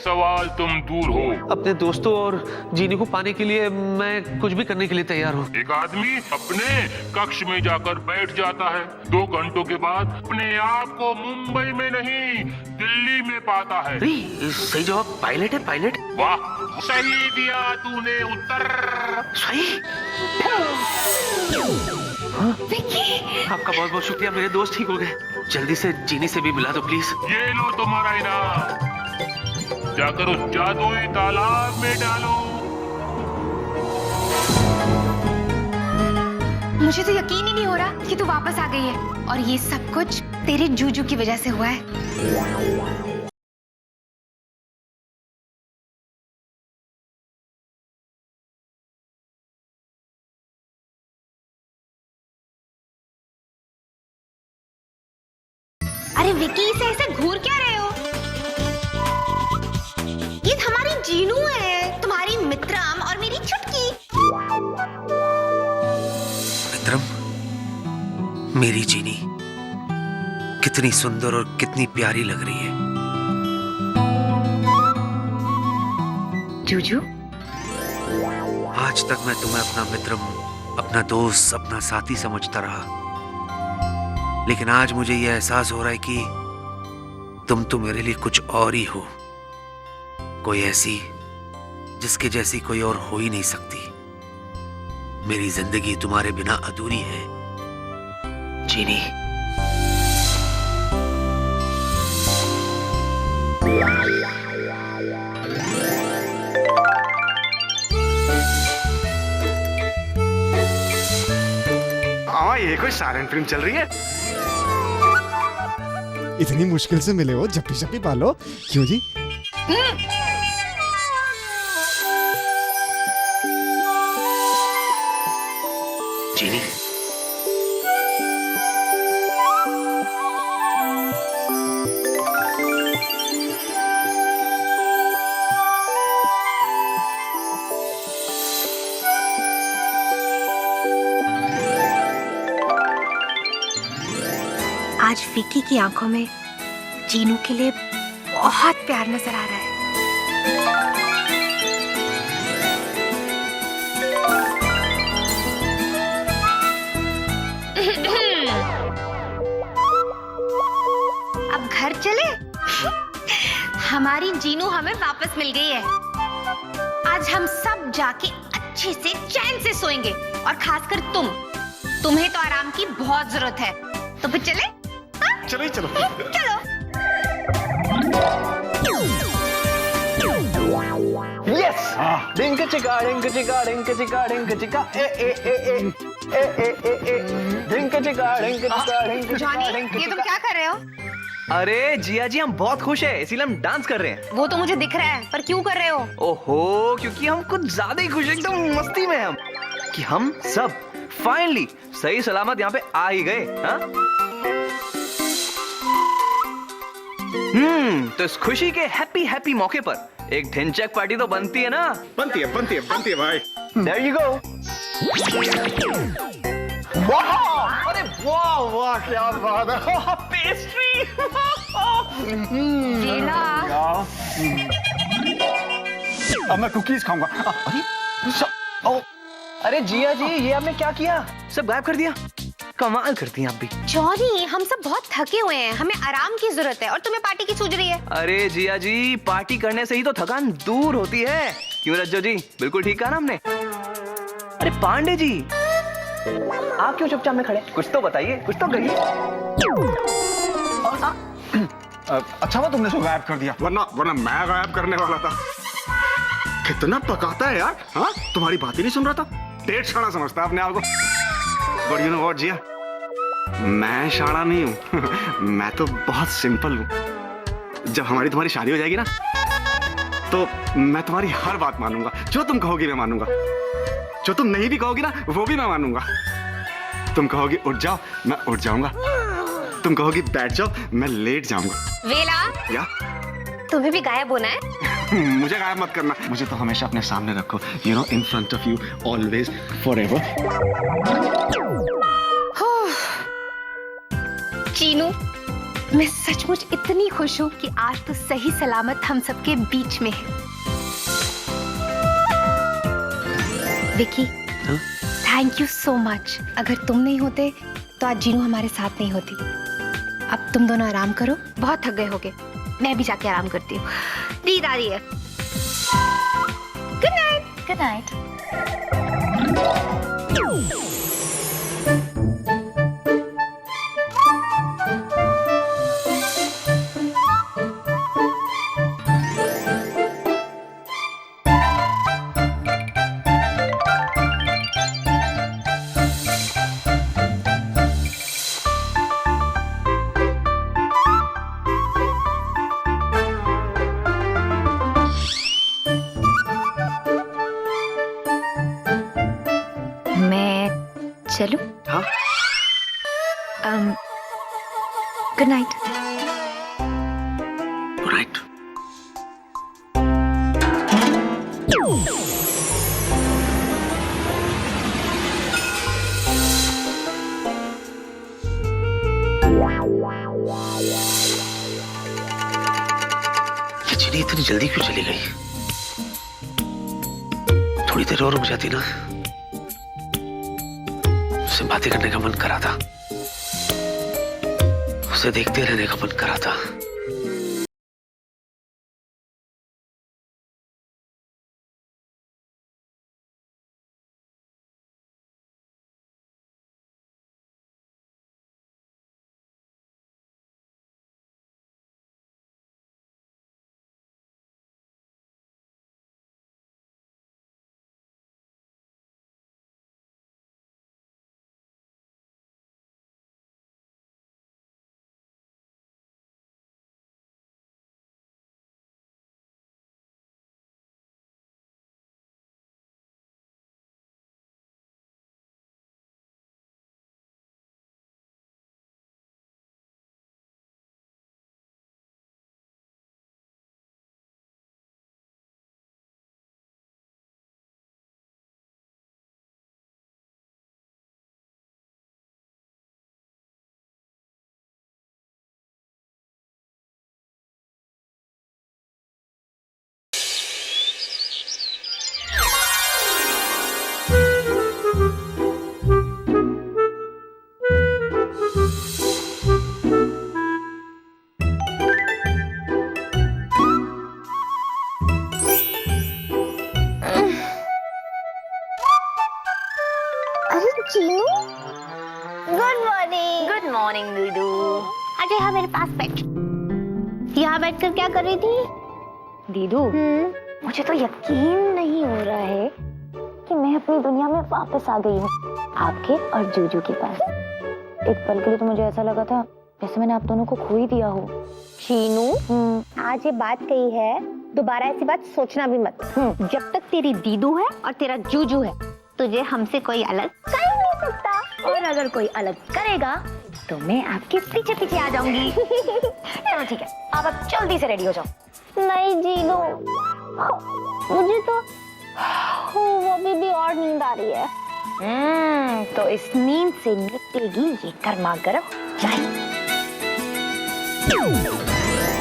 सवाल तुम दूर हो। अपने दोस्तों और जीनी को पाने के लिए मैं कुछ भी करने के लिए तैयार हूँ। एक आदमी अपने कक्ष में जाकर बैठ जाता है, 2 घंटों के बाद अपने आप को मुंबई में नहीं दिल्ली में पाता है। सही जवाब पायलट है, पायलट। वाह, सही दिया तूने उत्तर। सही। विक्की, आपका बहुत बहुत शुक्रिया, मेरे दोस्त ठीक हो गए। जल्दी से जीनी से भी मिला दो प्लीज। ये लो तुम्हारा इनाम, जाकर उस जादुई तालाब में डालो। मुझे तो यकीन ही नहीं हो रहा कि तू वापस आ गई है और ये सब कुछ तेरे जूजू की वजह से हुआ है। अरे विक्की, इसे ऐसे घूर क्या रहे हो? ये हमारी जीनू है, तुम्हारी मित्रम और मेरी छुटकी। मित्रम, मेरी जीनी कितनी सुंदर और कितनी प्यारी लग रही है। जूजू, आज तक मैं तुम्हें अपना मित्रम, अपना दोस्त, अपना साथी समझता रहा, लेकिन आज मुझे यह एहसास हो रहा है कि तुम तो मेरे लिए कुछ और ही हो, कोई ऐसी जिसके जैसी कोई और हो ही नहीं सकती। मेरी जिंदगी तुम्हारे बिना अधूरी है जीनी। ये कोई सायरन फिल्म चल रही है। इतनी मुश्किल से मिले हो, झप्पी झप्पी पालो क्यों जी? जीनी, आज विक्की की आंखों में जीनू के लिए बहुत प्यार नजर आ रहा है। अब घर चले? हमारी जीनू हमें वापस मिल गई है। आज हम सब जाके अच्छे से चैन से सोएंगे और खासकर तुम्हें तो आराम की बहुत जरूरत है। तो फिर चले? चलो चलो चलो। यस, डिंक चिका डिंक चिका डिंक चिका डिंक चिका ए ए ए ए ए ए ए ए डिंक चिका डिंक चिका डिंक चिका जॉनी, डिंक ये तुम चिका। क्या कर रहे हो? अरे जिया जी, हम बहुत खुश हैं, इसीलिए हम डांस कर रहे हैं। वो तो मुझे दिख रहा है, पर क्यों कर रहे हो? ओहो, क्योंकि हम कुछ ज्यादा ही खुश हैं, एकदम मस्ती में हम कि हम सब फाइनली सही सलामत यहाँ पे आ ही गए। हाँ, तो इस खुशी के हैप्पी हैप्पी मौके पर एक ढिंचैक पार्टी तो बनती है ना? बनती है भाई। There you go. वाह, अरे वाह वाह, क्या बात है। पेस्ट्री। अब मैं कुकीज खाऊंगा। अरे जिया जी, ये आपने क्या किया? सब गायब कर दिया। कमाल करती हैं आप भी। जॉनी, हम सब बहुत थके हुए हैं, हमें आराम की जरूरत है और तुम्हें पार्टी की सूझ रही है। अरे जिया जी, पार्टी करने से ही तो थकान दूर होती है। क्यों रज्जो जी, बिल्कुल ठीक कहा ना हमने? अरे पांडे जी, आप क्यों चुपचाप में खड़े? कुछ तो बताइए, कुछ तो कहिए। अच्छा हुआ तुमने उसको गायब कर दिया, वरना मैं गायब करने वाला था। कितना पकाता है यार। हाँ, तुम्हारी बात ही नहीं सुन रहा था। पेट शाना समझता है अपने आप को। बट यू नो व्हाट जिया, मैं शाना नहीं हूँ। मैं तो बहुत सिंपल हूँ। जब हमारी तुम्हारी शादी हो जाएगी ना, तो मैं तुम्हारी हर बात मानूंगा। जो तुम कहोगी मैं मानूंगा, जो तुम नहीं भी कहोगी ना वो भी मैं मानूंगा। तुम कहोगी उठ जाओ, मैं उठ जाऊंगा। तुम कहोगी बैठ जाओ, मैं लेट जाऊंगा। वेला, या तुम्हें भी गायब होना है? मुझे गायब मत करना, मुझे तो हमेशा अपने सामने रखो। You know, in front of you always forever. Chinu, मैं सचमुच इतनी खुश हूँ कि आज तो सही सलामत हम सबके बीच में है। Vicky, thank you so much. अगर तुम नहीं होते तो आज जीनू हमारे साथ नहीं होती। अब तुम दोनों आराम करो, बहुत थक गए होगे। मैं भी जाके आराम करती हूँ, नींद आ रही है। Good night. Good night. मैं चलूं? हाँ। Good night. Good night. ये चीनी इतनी जल्दी क्यों चली गई? थोड़ी देर और रुक जाती ना, उससे बातें करने का मन करा था, उसे देखते रहने का मन करा था। अरे Jinu, good morning. Good morning दीदू। अरे यहाँ मेरे पास बैठ। यहाँ बैठकर क्या कर रही थी? दीदू, मुझे तो यकीन नहीं हो रहा है कि मैं अपनी दुनिया में वापस आ गई हूँ, आपके और जूजू के पास। एक पल के लिए तो मुझे ऐसा लगा था जैसे मैंने आप दोनों को खो ही दिया हो। शीनू, आज ये बात कही है, दोबारा ऐसी बात सोचना भी मत। जब तक तेरी दीदू है और तेरा जूजू है, तुझे हमसे कोई अलग कर नहीं सकता। और अगर कोई अलग करेगा तो मैं आपके पीछे पीछे आ जाऊंगी। चलो ठीक है, आप अब जल्दी से रेडी हो जाओ। नहीं जीनू, मुझे तो अभी भी और नींद आ रही है। तो इस नींद से निकलेगी ये गर्मा गर्म चाय।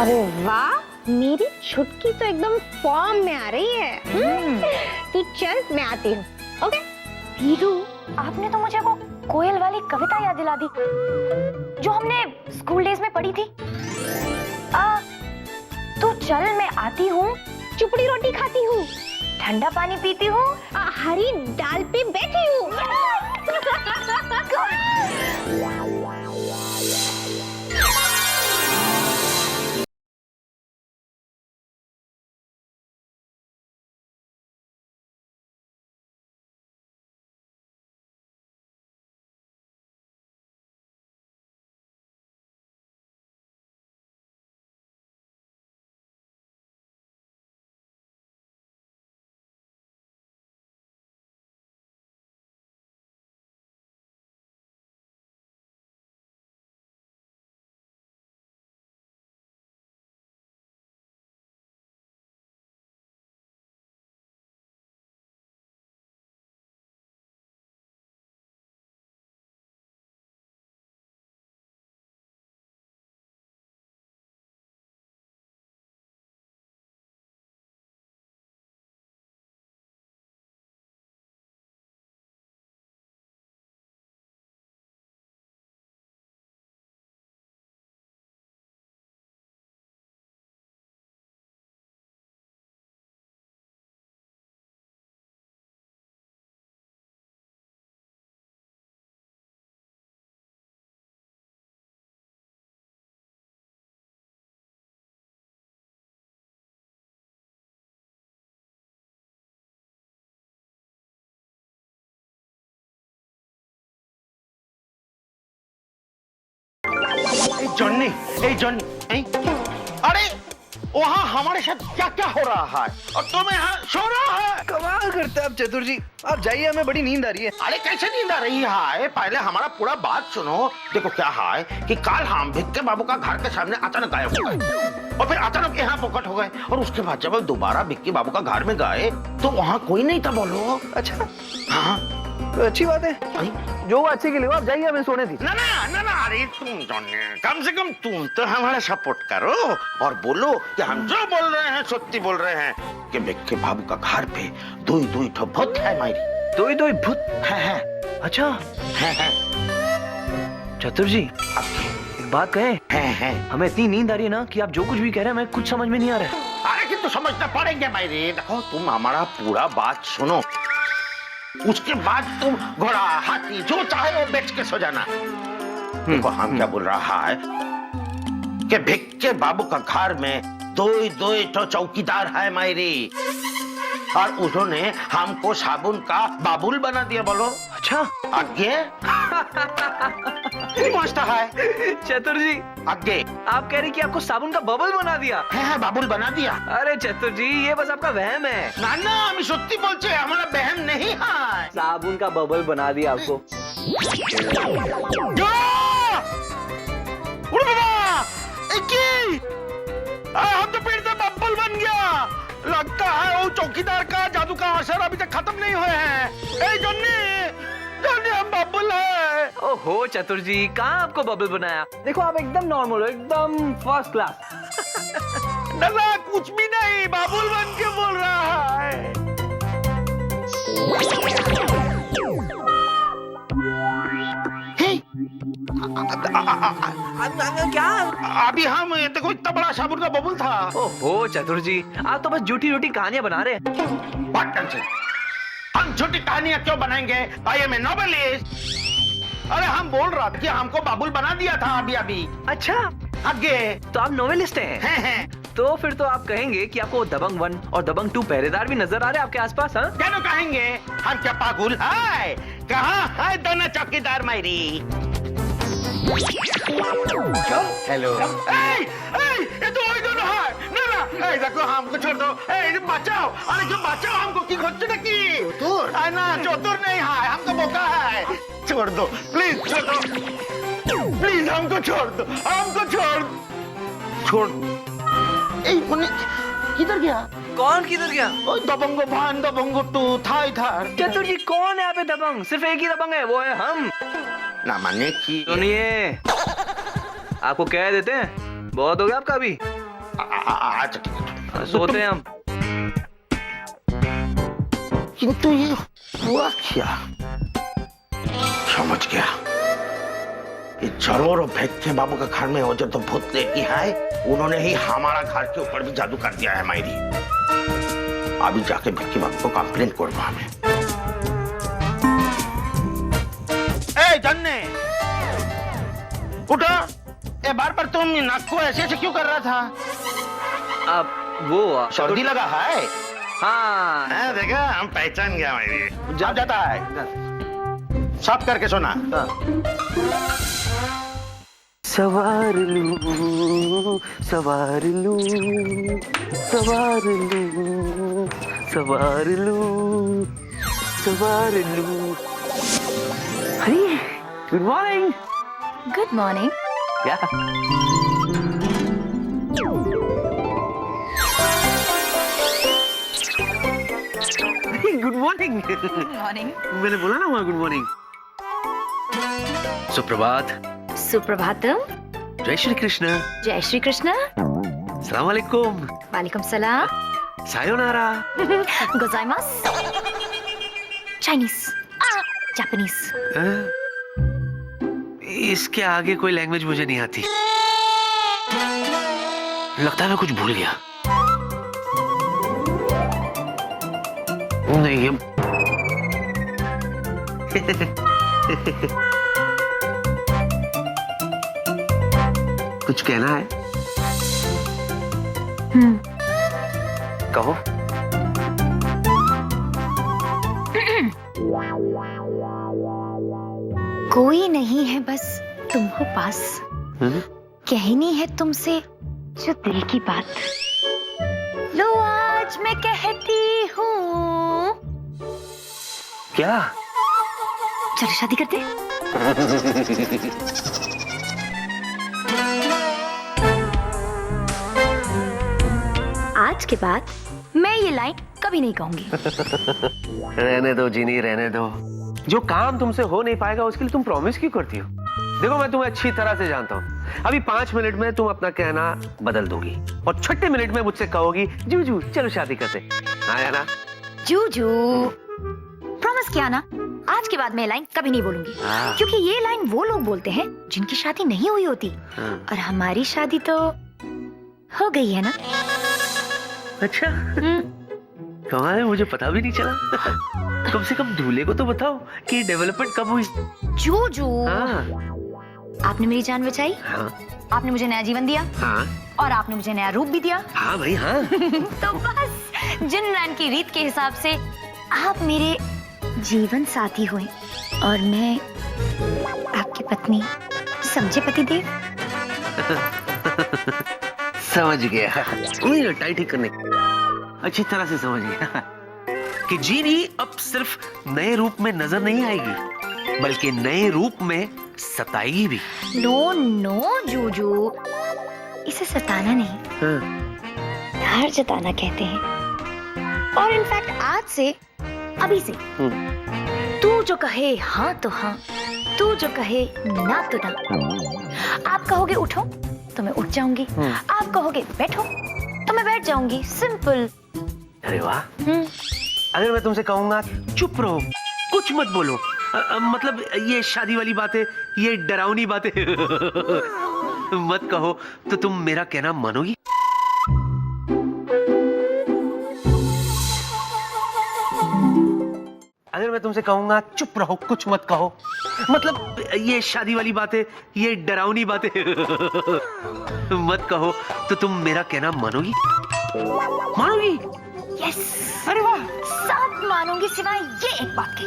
अरे वाह, मेरी छुटकी तो एकदम फॉर्म में आ रही है। तू चल, मैं आती हूँ। ओके? दीदू, आपने तो मुझे वो कोयल वाली कविता याद दिला दी जो हमने स्कूल डेज में पढ़ी थी। तू चल, मैं आती हूँ, चुपड़ी रोटी खाती हूँ, ठंडा पानी पीती हूँ, हरी डाल पे बैठी हूँ। जॉनी, अरे वहाँ हमारे साथ क्या क्या हो रहा है और तुम यहाँ सो रहा है? कमाल करते हैं आप चतुर जी। आप जाइए, हमें बड़ी नींद आ रही है। अरे कैसे नींद आ रही है? पहले हमारा पूरा बात सुनो। देखो क्या है कि कल हम भिक्के बाबू का घर के सामने अचानक गायब हो गए और फिर अचानक यहाँ प्रकट हो गए और उसके बाद जब हम दोबारा भिक्की बाबू का घर में गए तो वहाँ कोई नहीं था। बोलो। अच्छा, हाँ तो अच्छी बात है। जो अच्छे के लिए आप जाइए, हमें सोने दी। ना ना ना ना, अरे तुम जॉनी, कम से कम तुम तो हमारा सपोर्ट करो और बोलो कि हम जो बोल रहे हैं सत्य बोल रहे हैं कि भिक्की बाबू का घर पे दो ठो भूत है मायरी। दो भूत है। अच्छा है। चतुर जी, एक बात कहें, है। हमें इतनी नींद आ रही है ना कि आप जो कुछ भी कह रहे हैं हमें कुछ समझ में नहीं आ रहा है। अरे कि तो समझना पड़ेंगे मायरी। देखो तुम हमारा पूरा बात सुनो, उसके बाद तुम घोड़ा हाथी जो चाहे वो बेच के सो जाना। देखो हम क्या बोल रहा है कि भिक्के बाबू का घर में दो तो चौकीदार है मायरी और उन्होंने हमको साबुन का बाबुल बना दिया। बोलो। अच्छा, आगे पहुंचता है। चतुर जी, आगे आप कह रहे कि आपको साबुन का बबल बना दिया? है बाबुल बना दिया। अरे चतुर जी, ये बस आपका वहम है। ना ना, हम सत्य बोलते हैं, हमारा बहन नहीं है। साबुन का बबल बना दिया आपको। हम तो पेड़ से बब्बल बन गया। लगता है वो चौकीदार का जादू का असर अभी तक खत्म नहीं हुए हैं। ए जॉनी, हम बब्बल है। ओहो चतुर जी, कहाँ आपको बबल बनाया? देखो आप एकदम नॉर्मल हो, एकदम फर्स्ट क्लास। ना कुछ भी नहीं, बाबुल बन के बोल रहा है। क्या? अभी हम देखो इतना बड़ा साबुन का बबुल था। ओहो चतुर जी, आप तो बस झूठी कहानियां बना रहे हैं। बात हम झूठी कहानियां क्यों बनाएंगे? I am a novelist. अरे हम बोल रहा था कि हमको बाबुल बना दिया था अभी। अच्छा, आगे तो आप नॉवेलिस्ट हैं? हैं। तो फिर तो आप कहेंगे कि आपको दबंग 1 और दबंग 2 पहरेदार भी नजर आ रहे हैं आपके आसपास। हाँ, क्या कहेंगे? हम क्या पागल है? कहाँ है दोनों चौकीदार मायरी? हेलो। ये तो वही दोनों है। ना देखो हमको छोड़ दो। बचाओ, अरे जो बचाओ हमको की खोज की चतुर ना, चतुर नहीं है, हमको मौका है। छोड़ दो प्लीज, छोड़ दो प्लीज, हमको छोड़ दो, हमको छोड़। किधर गया? कौन किधर गया? दबंगो 1 दबंगो 2 था इधर। चतुर जी, कौन है यहाँ पे दबंग? सिर्फ एक ही दबंग है, वो है हम। ना माने की सुनिए, आपको कह देते हैं, बहुत हो गया आपका अभी। सोते हैं हम। किंतु ये हुआ क्या? समझ गया, ये जरूर भिक्के बाबू का घर में हो जो तो भूत लेकी है, उन्होंने ही हमारा घर के ऊपर भी जादू कर दिया है मायरी। अभी जाके भिक्के बाबू को कंप्लेन करूंगा हमें। ए जन्ने, उठो। ए बार तुम नाक को ऐसे क्यों कर रहा था? अब वो सर्दी लगा है? हाँ, देखा, हम पहचान गया मायरी। जा जाता है, साफ करके सोना। सवार लूं, सवार लूं, सवार लूं, सवार लूं, सवार लूं। अरे, गुड मॉर्निंग। Good morning. क्या? Good morning. मॉर्निंग। मैंने बोला ना वहाँ गुड मॉर्निंग। सुप्रभात। सुप्रभातम। जय श्री कृष्ण। जय श्री कृष्ण। सलाम अलैकुम। वालेकुम सलाम। सायोनारा। गोजाइमास। Chinese, Japanese. इसके आगे कोई लैंग्वेज मुझे नहीं आती। लगता है मैं कुछ भूल गया। नहीं, ये कुछ कहना है? कहो। कोई नहीं है, बस तुम हो पास। कहनी है तुमसे जो दिल की बात। लो आज मैं कहती हूँ। क्या? चलो शादी करते हैं। आज के बाद मैं ये लाइन कभी नहीं कहूंगी। रहने दो जीनी, रहने दो। जो काम तुमसे हो नहीं पाएगा उसके लिए तुम प्रॉमिस क्यों करती हो? देखो मैं तुम्हें अच्छी तरह से जानता हूँ। अभी 5 मिनट में तुम अपना कहना बदल दोगी और 6 मिनट में मुझसे कहोगी जूजू चलो शादी करते। आया ना? जूजू प्रॉमिस किया ना, आज के बाद मैं लाइन कभी नहीं बोलूंगी। क्योंकि ये लाइन वो लोग बोलते हैं जिनकी शादी नहीं हुई होती, और हमारी शादी तो हो गई है ना। अच्छा कमाल है, मुझे पता भी नहीं चला। कम से कम दूल्हे को तो बताओ कि डेवलपमेंट कब हुई। जूजू हाँ। आपने मेरी जान बचाई। हाँ। आपने मुझे नया जीवन दिया। हाँ। और आपने मुझे नया रूप भी दिया। हाँ भाई हाँ। तो बस जिन की रीत के हिसाब से आप मेरे जीवन साथी हुए और मैं आपकी पत्नी। समझे पतिदेव? समझ गया। वही टाइट ही करने अच्छी तरह से समझ गया कि जीनी अब सिर्फ नए रूप में नजर नहीं आएगी बल्कि नए रूप में सताएगी भी। नो नो जूजू, इसे सताना नहीं, प्यार जताना कहते हैं। और इनफैक्ट आज से, अभी से तू जो कहे हाँ तो हाँ, तू जो कहे ना तो ना। आप कहोगे उठो तो मैं उठ जाऊंगी, आप कहोगे बैठो तो मैं बैठ जाऊंगी। सिंपल। अरे वाह। अगर मैं तुमसे कहूंगा चुप रहो कुछ मत बोलो, मतलब ये शादी वाली बातें, ये डरावनी बातें मत कहो, तो तुम मेरा कहना मानोगी? अगर मैं तुमसे कहूंगा चुप रहो कुछ मत कहो, मतलब ये शादी वाली बातें, ये डरावनी बातें मत कहो, तो तुम मेरा कहना मानोगी? मानोगी? यस। अरे वाह। सब मानूंगी सिवाय ये एक बात की।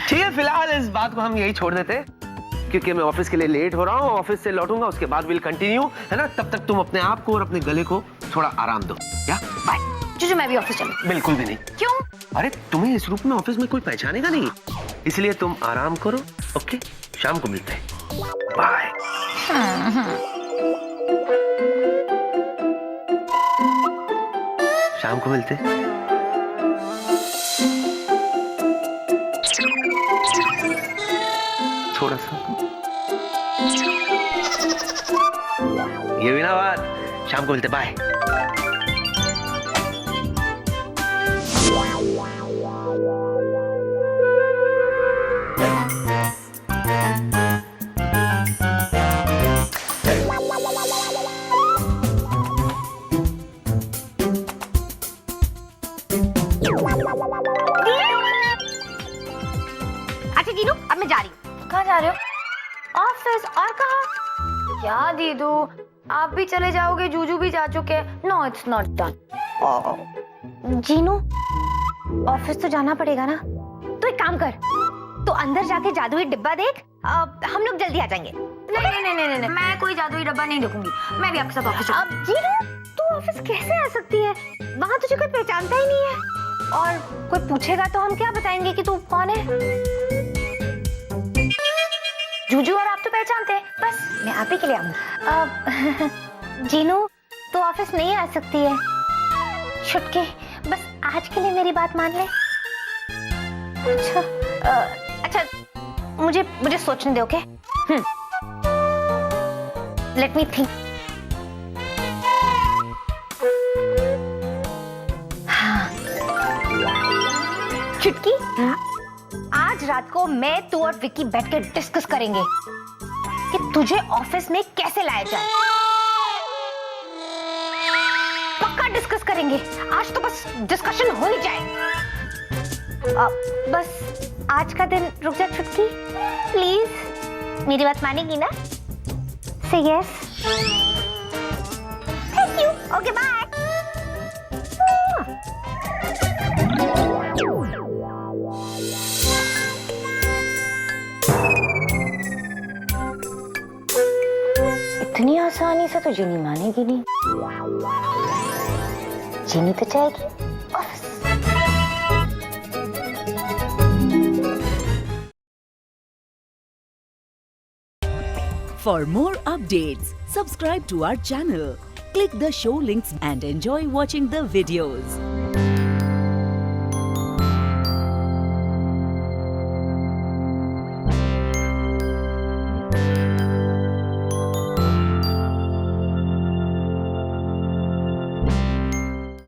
ठीक है, फिलहाल इस बात को हम यही छोड़ देते हैं क्योंकि मैं ऑफिस के लिए लेट हो रहा हूँ। ऑफिस से लौटूंगा उसके बाद विल कंटिन्यू, है ना? तब तक तुम अपने आप को और अपने गले को थोड़ा आराम दो। क्या? बाय। जूजू मैं भी ऑफिस चलूं? बिल्कुल भी नहीं। क्यों? अरे तुम्हें इस रूप में ऑफिस में कोई पहचानेगा नहीं, इसलिए तुम आराम करो। ओके, शाम को मिलते हैं। बाय। शाम को मिलते हैं। थोड़ा सा ये भी ना बात। शाम को मिलते। बाय। अच्छा दीदू, अब मैं जा रही हूँ। कहाँ जा रहे हो? ऑफिस। और कहाँ? क्या दीदू, आप भी चले जाओगे? जूजू भी जा चुके। No it's not done. Jeenu, office तो जाना पड़ेगा ना। तो एक काम कर, तो अंदर जाके जादुई डिब्बा देख, हम लोग जल्दी आ जाएंगे। नहीं, मैं कोई जादुई डब्बा नहीं देखूंगी। मैं भी आपके साथ ऑफिस। अब जीनू, तू ऑफिस कैसे आ सकती है? वहाँ तुझे कोई पहचानता ही नहीं है, और कोई पूछेगा तो हम क्या बताएंगे कि तू कौन है? जूजू और आप तो पहचानते हैं। बस मैं आप ही के लिए आऊंगी। जीनू, तो ऑफिस नहीं आ सकती है। छुटके, बस आज के लिए मेरी बात मान ले। अच्छा, मुझे सोचने दे। Okay, let me think. चुटकी, आज रात को मैं, तू और विक्की बैठ के डिस्कस करेंगे कि तुझे ऑफिस में कैसे लाया जाए। पक्का डिस्कस करेंगे। आज तो बस डिस्कशन हो ही जाए। बस आज का दिन रुक जा चुटकी, प्लीज। मेरी बात मानेगी ना? Say yes. Thank you. Okay bye. आसानी से तो जीनी मानेगी नहीं। जीनी तो चाहेगी office. For more updates, subscribe to our channel, click the show links and enjoy watching the videos.